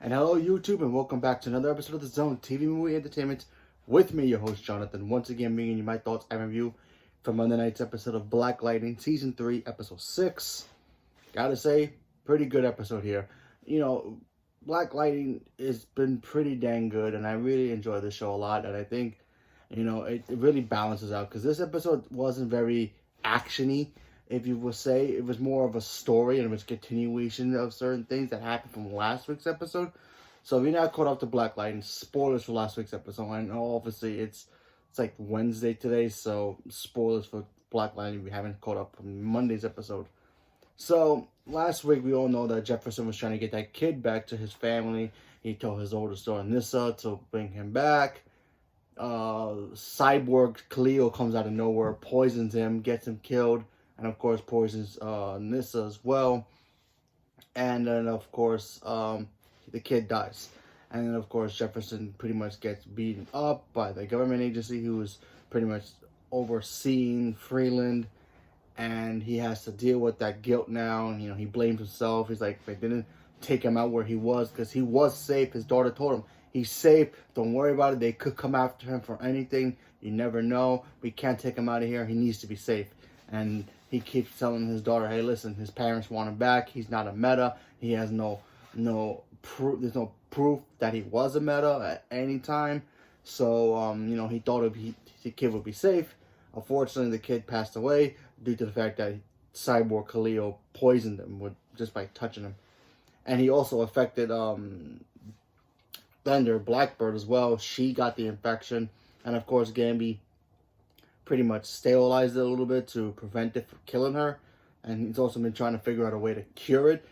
And hello, YouTube, and welcome back to another episode of The Zone TV Movie Entertainment with me, your host, Jonathan. Once again, bringing you my thoughts and review from Monday night's episode of Black Lightning, Season 3, Episode 6. Gotta say, pretty good episode here. Black Lightning has been pretty dang good, and I really enjoy the show a lot, and I think, it really balances out, because this episode wasn't very action-y, if you will say. It was more of a story, and it was a continuation of certain things that happened from last week's episode. So if you're not caught up to Black Lightning, spoilers for last week's episode. I know obviously it's like Wednesday today, so spoilers for Black Lightning if you haven't caught up from Monday's episode. So last week we all know that Jefferson was trying to get that kid back to his family. He told his older daughter Nyssa to bring him back. Cyborg Cleo comes out of nowhere, poisons him, gets him killed, and of course poisons Nyssa as well. And then of course the kid dies. And then of course Jefferson pretty much gets beaten up by the government agency who is pretty much overseeing Freeland, and he has to deal with that guilt now. And he blames himself. He's like, they didn't take him out where he was, because he was safe. His daughter told him, he's safe, don't worry about it. They could come after him for anything, you never know. We can't take him out of here, he needs to be safe. And he keeps telling his daughter, hey, listen, his parents want him back. He's not a meta. He has no proof. There's no proof that he was a meta at any time. So he thought the kid would be safe. Unfortunately, the kid passed away due to the fact that Cyborg Khalil poisoned him just by touching him. And he also affected Thunder, Blackbird as well. She got the infection. And of course, Gambi pretty much sterilized it a little bit to prevent it from killing her. And he's also been trying to figure out a way to cure it,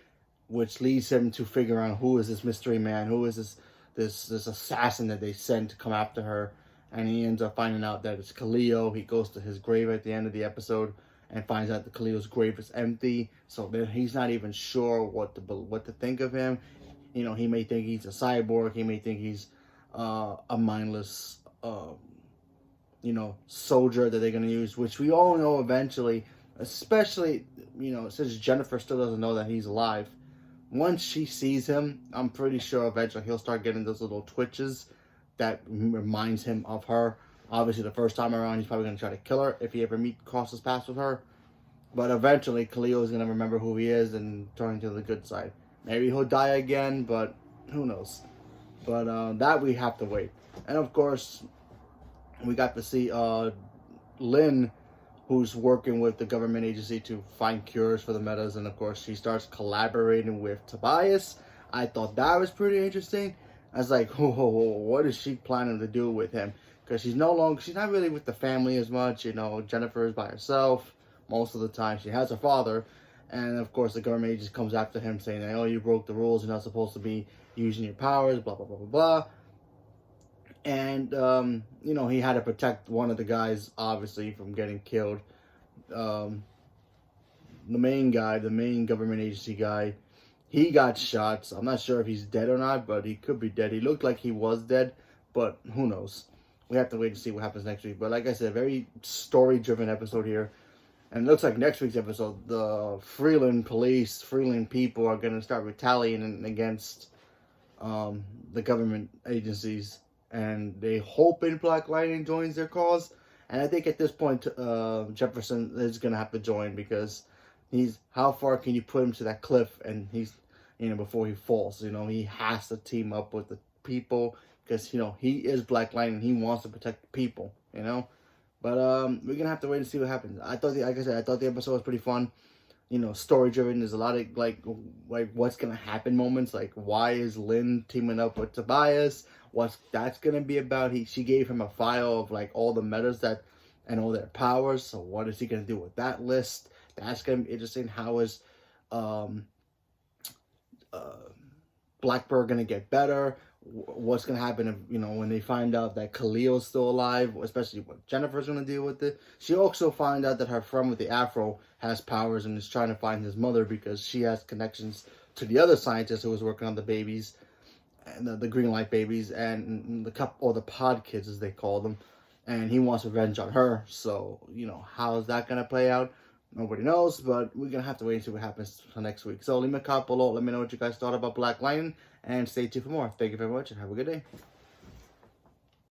which leads him to figure out who is this mystery man, who is this assassin that they sent to come after her. And he ends up finding out that it's Khalil. He goes to his grave at the end of the episode and finds out that Khalil's grave is empty. So then he's not even sure what to think of him. He may think he's a cyborg. He may think he's a mindless, soldier that they're going to use, which we all know eventually, especially, since Jennifer still doesn't know that he's alive. Once she sees him, I'm pretty sure eventually he'll start getting those little twitches that reminds him of her. Obviously, the first time around, he's probably going to try to kill her if he ever crosses paths with her. But eventually, Khalil is going to remember who he is and turn to the good side. Maybe he'll die again, but who knows. But that we have to wait. And of course, we got to see Lynn, who's working with the government agency to find cures for the metas. And of course, she starts collaborating with Tobias. I thought that was pretty interesting. I was like, what is she planning to do with him? Because she's not really with the family as much. Jennifer is by herself most of the time. She has her father. And of course, the government agency comes after him saying, oh, you broke the rules. You're not supposed to be using your powers, blah, blah, blah, blah, blah. And, he had to protect one of the guys, obviously, from getting killed. The main government agency guy, he got shot. So I'm not sure if he's dead or not, but he could be dead. He looked like he was dead, but who knows? We have to wait to see what happens next week. But like I said, very story-driven episode here. And it looks like next week's episode, the Freeland police, Freeland people are going to start retaliating against the government agencies. And they hoping Black Lightning joins their cause. And I think at this point, Jefferson is going to have to join, because how far can you put him to that cliff and he's, before he falls? He has to team up with the people, because, he is Black Lightning. He wants to protect the people, But we're going to have to wait and see what happens. I thought the episode was pretty fun. Story driven. There's a lot of like what's going to happen moments. Like, why is Lynn teaming up with Tobias? What's that's going to be about? She gave him a file of like all the metas and all their powers. So what is he going to do with that list? That's going to be interesting. How is Blackbird going to get better? What's going to happen if, when they find out that Khalil's still alive, especially what Jennifer's going to deal with it. She also found out that her friend with the afro has powers and is trying to find his mother, because she has connections to the other scientist who was working on the babies, and the green light babies, and the pod kids as they call them. And he wants revenge on her. So, how is that going to play out? Nobody knows, but we're going to have to wait and see what happens next week. So leave me a comment below. Let me know what you guys thought about Black Lightning, and stay tuned for more. Thank you very much, and have a good day.